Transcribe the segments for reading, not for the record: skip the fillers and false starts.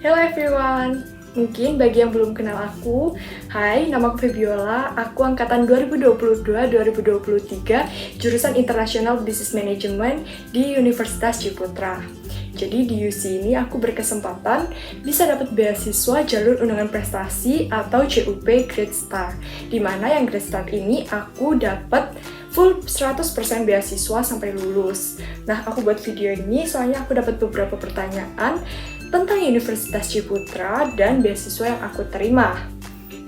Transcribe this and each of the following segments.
Hello everyone, mungkin bagi yang belum kenal aku, hai, nama aku Febiola, aku angkatan 2022-2023, jurusan International Business Management di Universitas Ciputra. Jadi di UC ini aku berkesempatan bisa dapat beasiswa jalur undangan prestasi atau CUP Great Start, di mana yang Great Start ini aku dapat full 100% beasiswa sampai lulus. Nah, aku buat video ini soalnya aku dapat beberapa pertanyaan tentang Universitas Ciputra dan beasiswa yang aku terima.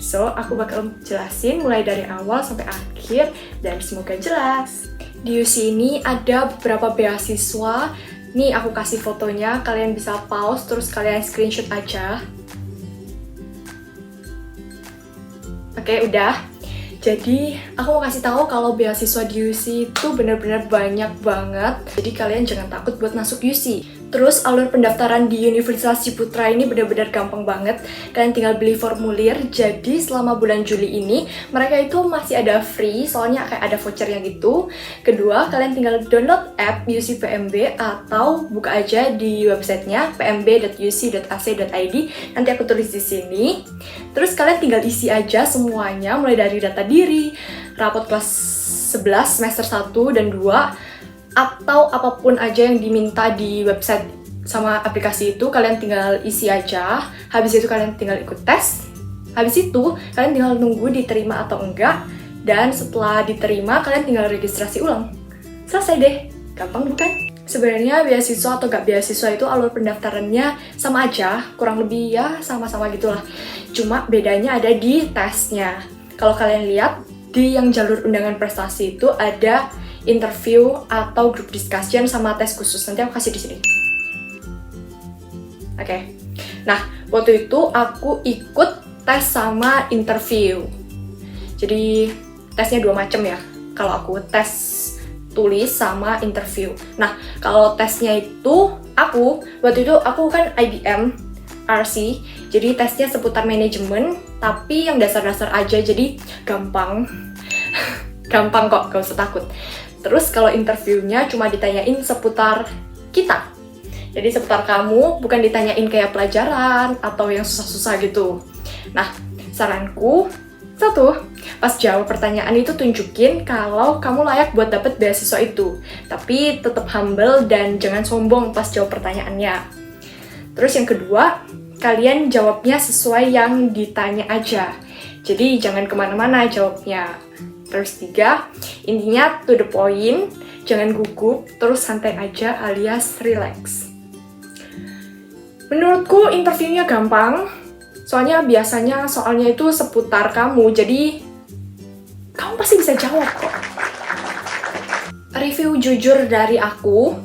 So, aku bakal jelasin mulai dari awal sampai akhir dan semoga jelas. Di UC ini ada beberapa beasiswa. Nih, aku kasih fotonya, kalian bisa pause terus kalian screenshot aja. Oke, udah. Jadi, aku mau kasih tahu kalau beasiswa di UC itu benar-benar banyak banget. Jadi, kalian jangan takut buat masuk UC. Terus, alur pendaftaran di Universitas Ciputra ini benar-benar gampang banget. Kalian tinggal beli formulir. Jadi, selama bulan Juli ini, mereka itu masih ada free, soalnya kayak ada vouchernya gitu. Kedua, kalian tinggal download app UC PMB atau buka aja di websitenya pmb.uc.ac.id. Nanti aku tulis di sini. Terus, kalian tinggal isi aja semuanya, mulai dari data diri, rapot kelas 11 semester 1 dan 2, atau apapun aja yang diminta di website sama aplikasi itu, kalian tinggal isi aja. Habis itu kalian tinggal ikut tes. Habis itu kalian tinggal nunggu diterima atau enggak. Dan setelah diterima, kalian tinggal registrasi ulang. Selesai deh, gampang bukan? Sebenarnya beasiswa atau gak beasiswa itu alur pendaftarannya sama aja, kurang lebih ya sama-sama gitulah. Cuma bedanya ada di tesnya. Kalau kalian lihat, di yang jalur undangan prestasi itu ada interview atau group discussion sama tes khusus. Nanti aku kasih di sini. Oke. Nah, waktu itu aku ikut tes sama interview. Jadi, tesnya dua macam ya. Kalau aku tes tulis sama interview. Nah, kalau tesnya itu waktu itu aku kan IBM RC. Jadi tesnya seputar manajemen, tapi yang dasar-dasar aja, jadi gampang. Gampang kok, gak usah takut. Terus kalau interviewnya cuma ditanyain seputar kita. Jadi seputar kamu, bukan ditanyain kayak pelajaran atau yang susah-susah gitu. Nah, saranku, satu, pas jawab pertanyaan itu tunjukin kalau kamu layak buat dapet beasiswa itu. Tapi tetap humble dan jangan sombong pas jawab pertanyaannya. Terus yang kedua, kalian jawabnya sesuai yang ditanya aja. Jadi jangan kemana-mana jawabnya. Terus tiga, intinya to the point, jangan gugup, terus santai aja alias relax. Menurutku interviewnya gampang, soalnya biasanya soalnya itu seputar kamu, jadi kamu pasti bisa jawab kok. Review jujur dari aku,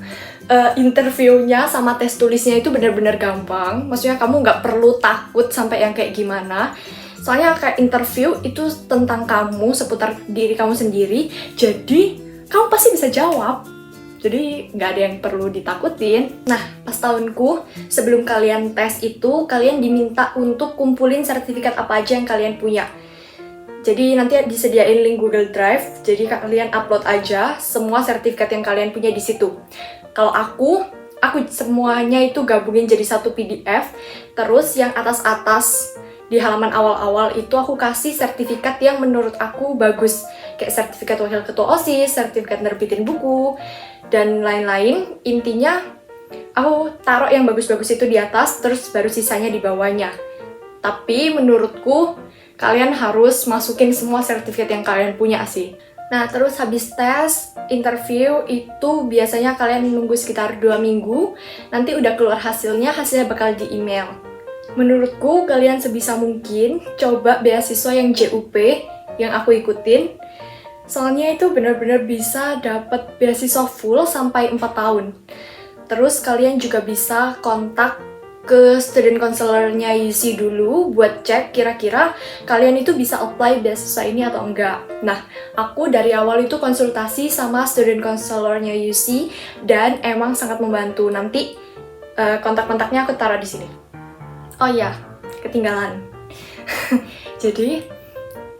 interviewnya sama tes tulisnya itu benar-benar gampang. Maksudnya kamu nggak perlu takut sampai yang kayak gimana. Soalnya kayak interview itu tentang kamu, seputar diri kamu sendiri. Jadi kamu pasti bisa jawab. Jadi nggak ada yang perlu ditakutin. Nah, pas tahunku, sebelum kalian tes itu, kalian diminta untuk kumpulin sertifikat apa aja yang kalian punya. Jadi nanti disediain link Google Drive, jadi kalian upload aja semua sertifikat yang kalian punya di situ. Kalau aku semuanya itu gabungin jadi satu PDF, terus yang atas-atas di halaman awal-awal itu aku kasih sertifikat yang menurut aku bagus. Kayak sertifikat wakil ketua OSIS, sertifikat nerbitin buku, dan lain-lain. Intinya, aku taruh yang bagus-bagus itu di atas, terus baru sisanya di bawahnya. Tapi menurutku, kalian harus masukin semua sertifikat yang kalian punya sih. Nah, terus habis tes, interview itu biasanya kalian nunggu sekitar 2 minggu. Nanti udah keluar hasilnya bakal di email. Menurutku, kalian sebisa mungkin coba beasiswa yang JUP yang aku ikutin. Soalnya itu benar-benar bisa dapat beasiswa full sampai 4 tahun. Terus kalian juga bisa kontak ke student counselor-nya UC dulu buat cek kira-kira kalian itu bisa apply beasiswa ini atau enggak. Nah, aku dari awal itu konsultasi sama student counselor-nya UC dan emang sangat membantu. Nanti kontak-kontaknya aku taruh di sini. Oh iya, ketinggalan. Jadi,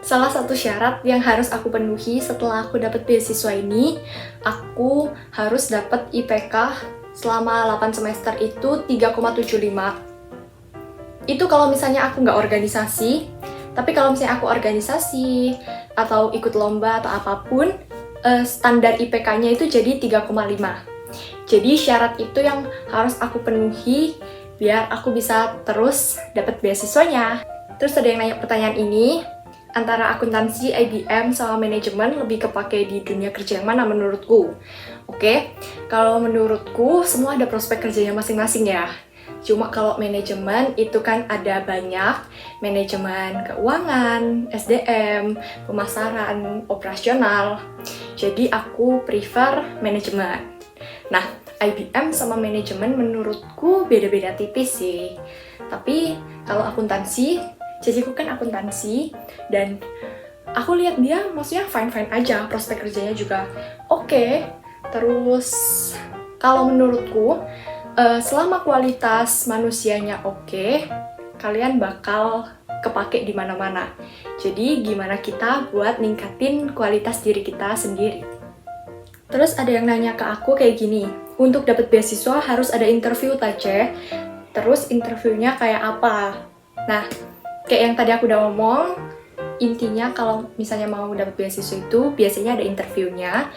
salah satu syarat yang harus aku penuhi setelah aku dapat beasiswa ini, aku harus dapat IPK selama 8 semester itu 3,75. itu kalau misalnya aku nggak organisasi. Tapi kalau misalnya aku organisasi atau ikut lomba atau apapun, standar IPK-nya itu jadi 3,5. Jadi syarat itu yang harus aku penuhi biar aku bisa terus dapat beasiswanya. Terus ada yang nanya pertanyaan ini, antara akuntansi, IBM, sama manajemen lebih kepake di dunia kerja yang mana menurutku? Oke, kalau menurutku semua ada prospek kerjanya masing-masing ya. Cuma kalau manajemen itu kan ada banyak, manajemen keuangan, SDM, pemasaran, operasional. Jadi aku prefer manajemen. Nah, IBM sama manajemen menurutku beda-beda tipis sih. Tapi kalau akuntansi, ciciku kan akuntansi, dan aku lihat dia maksudnya fine-fine aja, prospek kerjanya juga oke. Terus kalau menurutku, selama kualitas manusianya oke, kalian bakal kepake di mana-mana. Jadi gimana kita buat ningkatin kualitas diri kita sendiri. Terus ada yang nanya ke aku kayak gini, untuk dapat beasiswa harus ada interview Tace, terus interviewnya kayak apa? Nah, kayak yang tadi aku udah ngomong, intinya kalau misalnya mau dapat beasiswa itu biasanya ada interviewnya.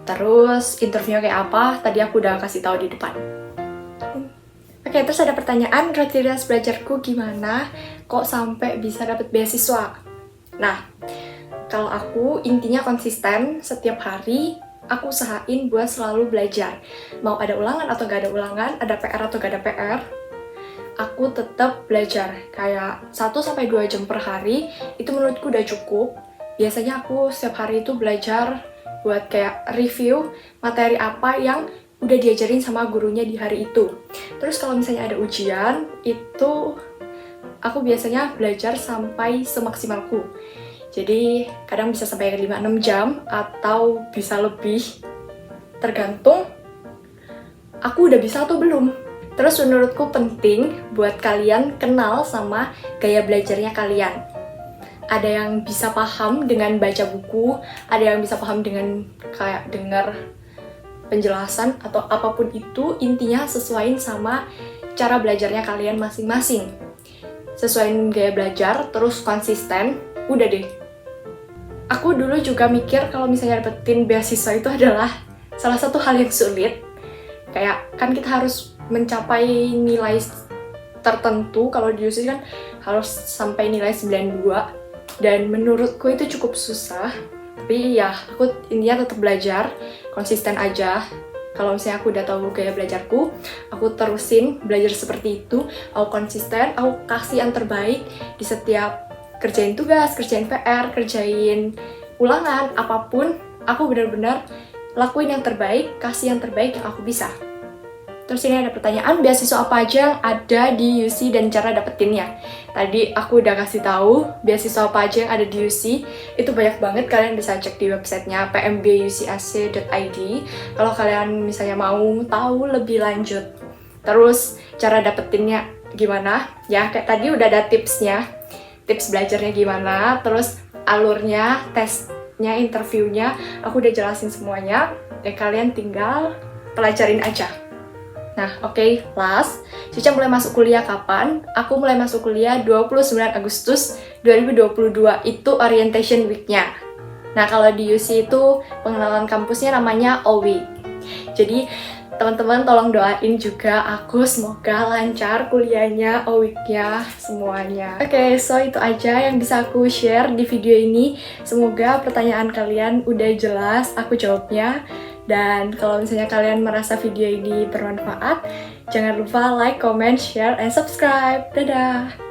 Terus interviewnya kayak apa? Tadi aku udah kasih tahu di depan. Oke, terus ada pertanyaan, rutinitas belajarku gimana? Kok sampai bisa dapat beasiswa? Nah, kalau aku intinya konsisten, setiap hari aku usahain buat selalu belajar. Mau ada ulangan atau gak ada ulangan, ada PR atau gak ada PR, aku tetap belajar. Kayak 1-2 jam per hari, itu menurutku udah cukup. Biasanya aku setiap hari itu belajar buat kayak review materi apa yang udah diajarin sama gurunya di hari itu. Terus kalau misalnya ada ujian, itu aku biasanya belajar sampai semaksimalku. Jadi kadang bisa sampai 5-6 jam atau bisa lebih, tergantung aku udah bisa atau belum. Terus menurutku penting buat kalian kenal sama gaya belajarnya kalian. Ada yang bisa paham dengan baca buku, ada yang bisa paham dengan kayak dengar penjelasan atau apapun itu, intinya sesuaiin sama cara belajarnya kalian masing-masing. Sesuaiin gaya belajar, terus konsisten, udah deh. Aku dulu juga mikir kalau misalnya dapetin beasiswa itu adalah salah satu hal yang sulit. Kayak kan kita harus mencapai nilai tertentu, kalau di UC kan harus sampai nilai 92, dan menurutku itu cukup susah. Tapi ya, aku intinya tetap belajar, konsisten aja. Kalau misalnya aku udah tahu gaya belajarku, aku terusin belajar seperti itu. Aku konsisten, aku kasih yang terbaik di setiap kerjain tugas, kerjain PR, kerjain ulangan, apapun. Aku benar-benar lakuin yang terbaik, kasih yang terbaik yang aku bisa. Terus ini ada pertanyaan, beasiswa apa aja yang ada di UC dan cara dapetinnya? Tadi aku udah kasih tahu beasiswa apa aja yang ada di UC. Itu banyak banget, kalian bisa cek di websitenya pmbucac.id kalau kalian misalnya mau tahu lebih lanjut. Terus cara dapetinnya gimana? Ya kayak tadi udah ada tipsnya, tips belajarnya gimana, terus alurnya, tesnya, interviewnya, aku udah jelasin semuanya. Ya kalian tinggal pelajarin aja. Nah, oke, last. Cica mulai masuk kuliah kapan? Aku mulai masuk kuliah 29 Agustus 2022, itu orientation week-nya. Nah, kalau di UC itu pengenalan kampusnya namanya All Week. Jadi, teman-teman tolong doain juga aku semoga lancar kuliahnya, All Week-nya, semuanya. Oke, so itu aja yang bisa aku share di video ini. Semoga pertanyaan kalian udah jelas aku jawabnya. Dan kalau misalnya kalian merasa video ini bermanfaat, jangan lupa like, comment, share, and subscribe. Dadah!